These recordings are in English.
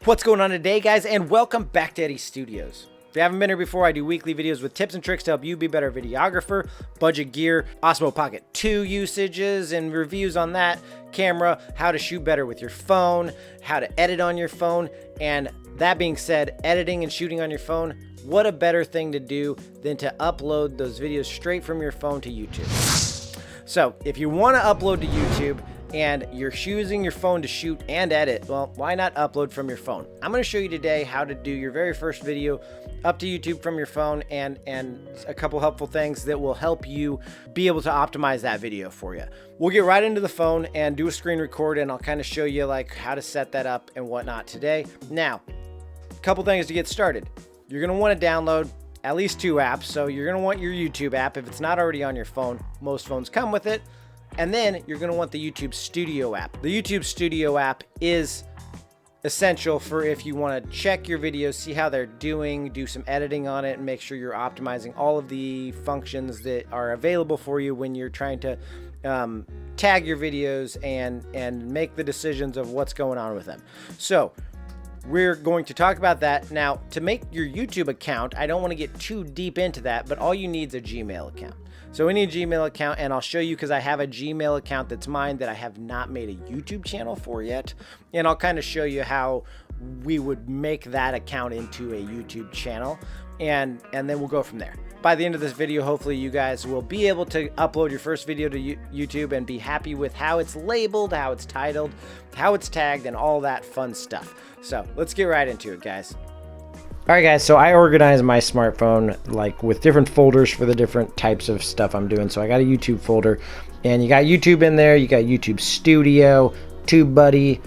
What's going on today, guys, and welcome back to Eddie Studios. If you haven't been here before, I do weekly videos with tips and tricks to help you be a better videographer, budget gear, Osmo Pocket 2 usages and reviews on that camera, how to shoot better with your phone, how to edit on your phone, and that being said, editing and shooting on your phone, what a better thing to do than to upload those videos straight from your phone to YouTube. So if you want to upload to YouTube, and you're using your phone to shoot and edit, well, why not upload from your phone? I'm going to show you today how to do your very first video up to YouTube from your phone and a couple helpful things that will help you be able to optimize that video for you. We'll get right into the phone and do a screen record, and I'll kind of show you like how to set that up and whatnot today. Now, a couple things to get started. You're going to want to download at least 2 apps. So you're going to want your YouTube app if it's not already on your phone. Most phones come with it. And then you're going to want the YouTube Studio app. The YouTube Studio app is essential for if you want to check your videos, see how they're doing, do some editing on it, and make sure you're optimizing all of the functions that are available for you when you're trying to tag your videos and make the decisions of what's going on with them. So we're going to talk about that. Now, to make your YouTube account, I don't want to get too deep into that, but all you need is a Gmail account. So we need a Gmail account, and I'll show you because I have a Gmail account that's mine that I have not made a YouTube channel for yet. And I'll kind of show you how we would make that account into a YouTube channel, and then we'll go from there. By the end of this video, hopefully you guys will be able to upload your first video to YouTube and be happy with how it's labeled, how it's titled, how it's tagged, and all that fun stuff. So let's get right into it, guys. All right, guys, so I organize my smartphone like with different folders for the different types of stuff I'm doing. So I got a YouTube folder, and you got YouTube in there. You got YouTube Studio, TubeBuddy,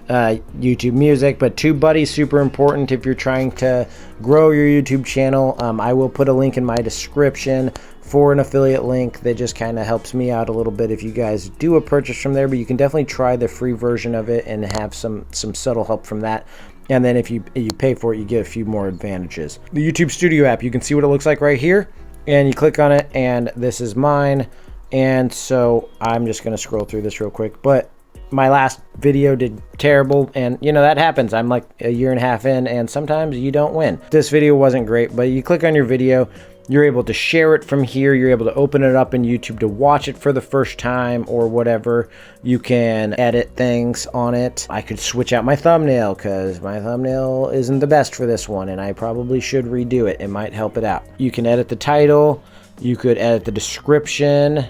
YouTube Music, but TubeBuddy is super important if you're trying to grow your YouTube channel. I will put a link in my description for an affiliate link that just kind of helps me out a little bit if you guys do a purchase from there, but you can definitely try the free version of it and have some subtle help from that. And then if you pay for it, you get a few more advantages. The YouTube Studio app, you can see what it looks like right here, and you click on it, and this is mine. And so I'm just going to scroll through this real quick, but my last video did terrible, and you know that happens. I'm like a year and a half in, and sometimes you don't win. This video wasn't great, but you click on your video, you're able to share it from here. You're able to open it up in YouTube to watch it for the first time or whatever. You can edit things on it. I could switch out my thumbnail because my thumbnail isn't the best for this one, and I probably should redo it. It might help it out. You can edit the title. You could edit the description.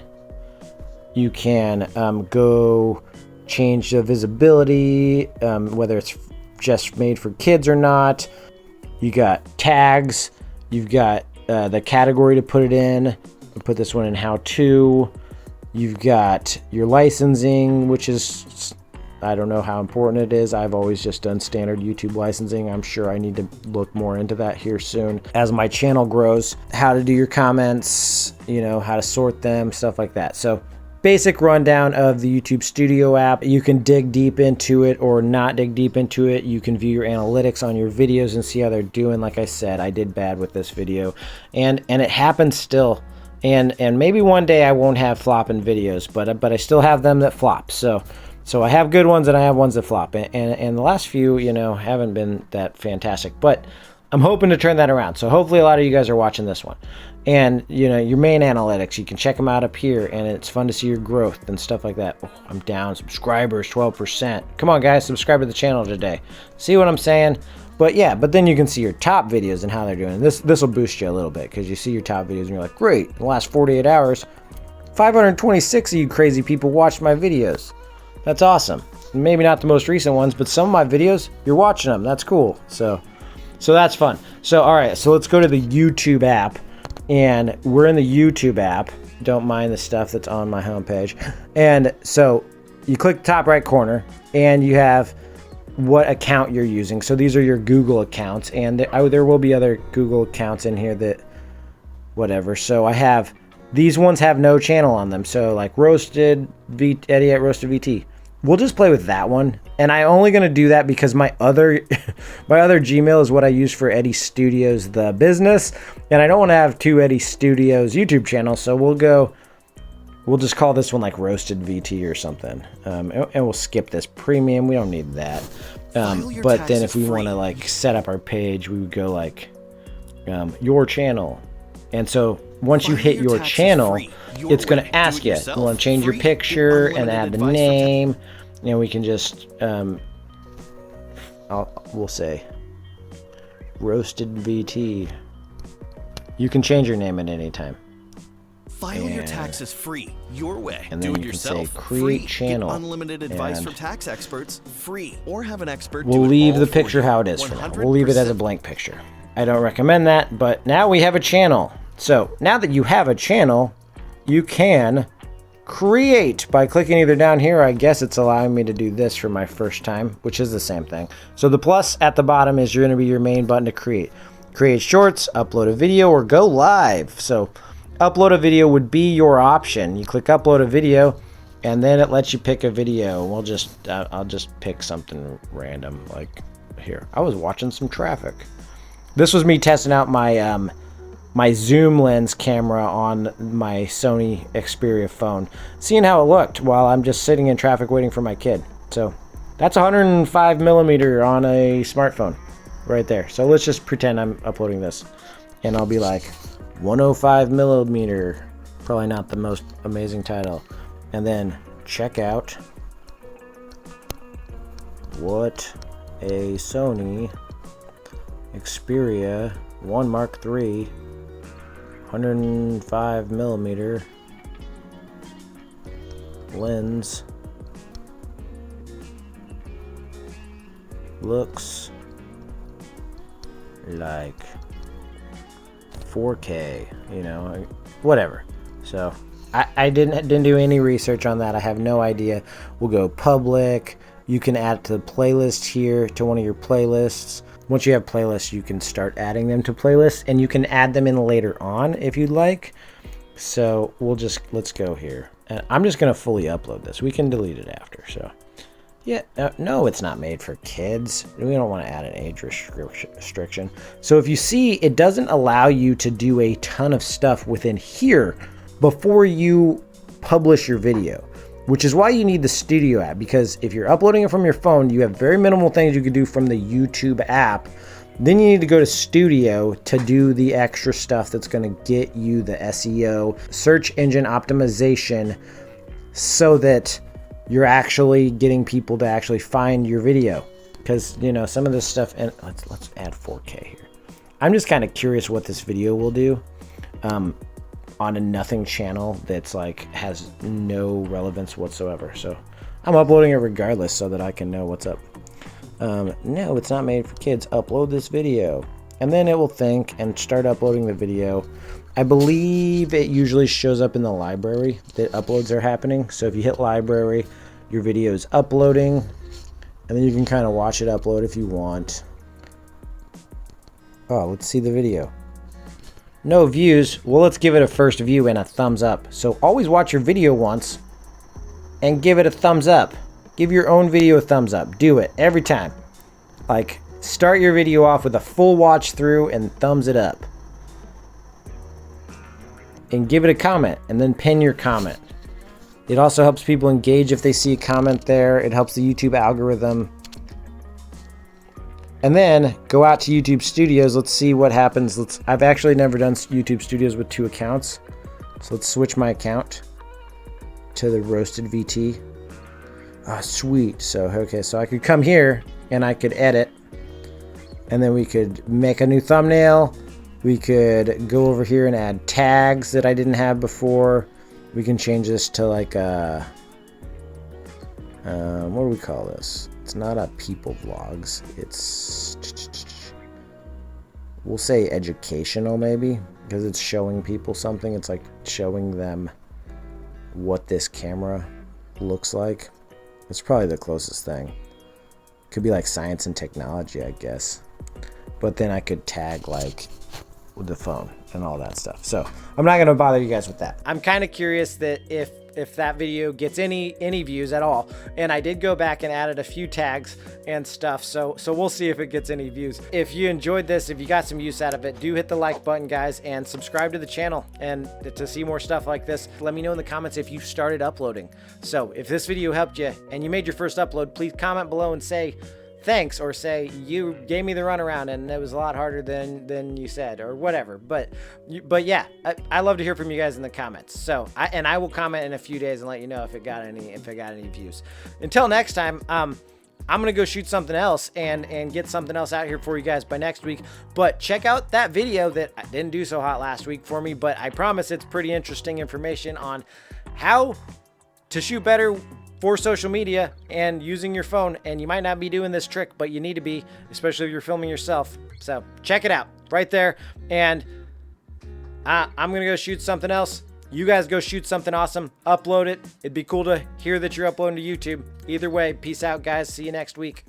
You can go change the visibility, whether it's just made for kids or not. You got tags. You've got the category to put it in. I'll put this one in how to. You've got your licensing, which is, I don't know how important it is. I've always just done standard YouTube licensing. I'm sure I need to look more into that here soon as my channel grows. How to do your comments, you know, how to sort them, stuff like that. So basic rundown of the YouTube Studio app. You can dig deep into it or not dig deep into it. You can view your analytics on your videos and see how they're doing. Like I said, I did bad with this video, and it happens still. And maybe one day I won't have flopping videos, but I still have them that flop. So I have good ones and I have ones that flop. And the last few, you know, haven't been that fantastic, but I'm hoping to turn that around. So hopefully a lot of you guys are watching this one. And, you know, your main analytics, you can check them out up here, and it's fun to see your growth and stuff like that. Oh, I'm down. Subscribers, 12%. Come on, guys, subscribe to the channel today. See what I'm saying? But yeah, but then you can see your top videos and how they're doing. This will boost you a little bit because you see your top videos and you're like, great, in the last 48 hours, 526 of you crazy people watched my videos. That's awesome. Maybe not the most recent ones, but some of my videos, you're watching them. That's cool. So that's fun. So, all right, so let's go to the YouTube app. And we're in the YouTube app. Don't mind the stuff that's on my homepage. And so you click the top right corner, and you have what account you're using. So these are your Google accounts, and there will be other Google accounts in here that whatever. So I have, these ones have no channel on them. So like Eddie at Roasted VT. We'll just play with that one. And I'm only going to do that because my other Gmail is what I use for Eddie Studios, the business. And I don't want to have 2 Eddie Studios YouTube channels. So we'll just call this one like Roasted VT or something. And we'll skip this premium. We don't need that. But then if we want to like set up our page, we would go like your channel. And so once you hit your channel, it's going to ask you, you want to change your picture and add the name. And we can just, we'll say Roasted VT. You can change your name at any time. File your taxes free, your way. And then do it you yourself. can say create free. channel. Get unlimited advice from tax experts, free. Or have an expert We'll do it leave all the for picture you. how it is for now. We'll leave it as a blank picture. I don't recommend that, but now we have a channel. So now that you have a channel, you can create by clicking either down here. I guess it's allowing me to do this for my first time, which is the same thing. So the plus at the bottom is going to be your main button to create. Create shorts, upload a video, or go live. So upload a video would be your option. You click upload a video, and then it lets you pick a video. We'll just I'll just pick something random, like here. I was watching some traffic. This was me testing out my my zoom lens camera on my Sony Xperia phone, seeing how it looked while I'm just sitting in traffic waiting for my kid. So that's 105 millimeter on a smartphone right there. So let's just pretend I'm uploading this, and I'll be like 105 millimeter, probably not the most amazing title, and then check out what a Sony Xperia 1 Mark III 105 millimeter lens looks like. 4K, you know, whatever. So I didn't do any research on that. I have no idea. We'll go public. You can add it to the playlist here, to one of your playlists. Once you have playlists, you can start adding them to playlists, and you can add them in later on if you'd like. So let's go here. And I'm just going to fully upload this. We can delete it after. So yeah, no, it's not made for kids. We don't want to add an age restriction. So if you see, it doesn't allow you to do a ton of stuff within here before you publish your video, which is why you need the Studio app, because if you're uploading it from your phone, you have very minimal things you can do from the YouTube app. Then you need to go to Studio to do the extra stuff that's going to get you the SEO, search engine optimization, so that you're actually getting people to actually find your video. Because, you know, some of this stuff, and let's add 4K here. I'm just kind of curious what this video will do on a nothing channel that's like has no relevance whatsoever. So I'm uploading it regardless so that I can know what's up. No, it's not made for kids. Upload this video. And then it will think and start uploading the video. I believe it usually shows up in the library that uploads are happening. So if you hit library, your video is uploading, and then you can kind of watch it upload if you want. Oh, let's see the video. No views. Well, let's give it a first view and a thumbs up. So always watch your video once and give it a thumbs up. Give your own video a thumbs up. Do it every time. Like, start your video off with a full watch through and thumbs it up. And give it a comment, and then pin your comment. It also helps people engage if they see a comment there. It helps the YouTube algorithm. And then go out to YouTube Studios. Let's see what happens. I've actually never done YouTube Studios with 2 accounts. So let's switch my account to the Roasted VT. Ah, sweet. So, okay, so I could come here and I could edit. And then we could make a new thumbnail. We could go over here and add tags that I didn't have before. We can change this to like a, what do we call this? It's not a people vlogs. It's, we'll say educational maybe, because it's showing people something. It's like showing them what this camera looks like. It's probably the closest thing. Could be like science and technology, I guess. But then I could tag like with the phone and all that stuff. So I'm not going to bother you guys with that. I'm kind of curious that if that video gets any views at all. And I did go back and added a few tags and stuff. So we'll see if it gets any views. If you enjoyed this, if you got some use out of it, do hit the like button, guys, and subscribe to the channel. And to see more stuff like this, let me know in the comments if you started uploading. So if this video helped you and you made your first upload, please comment below and say, thanks or say you gave me the runaround and it was a lot harder than you said or whatever. But yeah, I love to hear from you guys in the comments. So I will comment in a few days and let you know if it got any views. Until next time, I'm gonna go shoot something else and get something else out here for you guys by next week. But check out that video that I didn't do so hot last week for me, but I promise it's pretty interesting information on how to shoot better for social media and using your phone. And you might not be doing this trick, but you need to be, especially if you're filming yourself. So check it out right there. And I'm gonna go shoot something else. You guys go shoot something awesome, upload it. It'd be cool to hear that you're uploading to YouTube. Either way, peace out, guys. See you next week.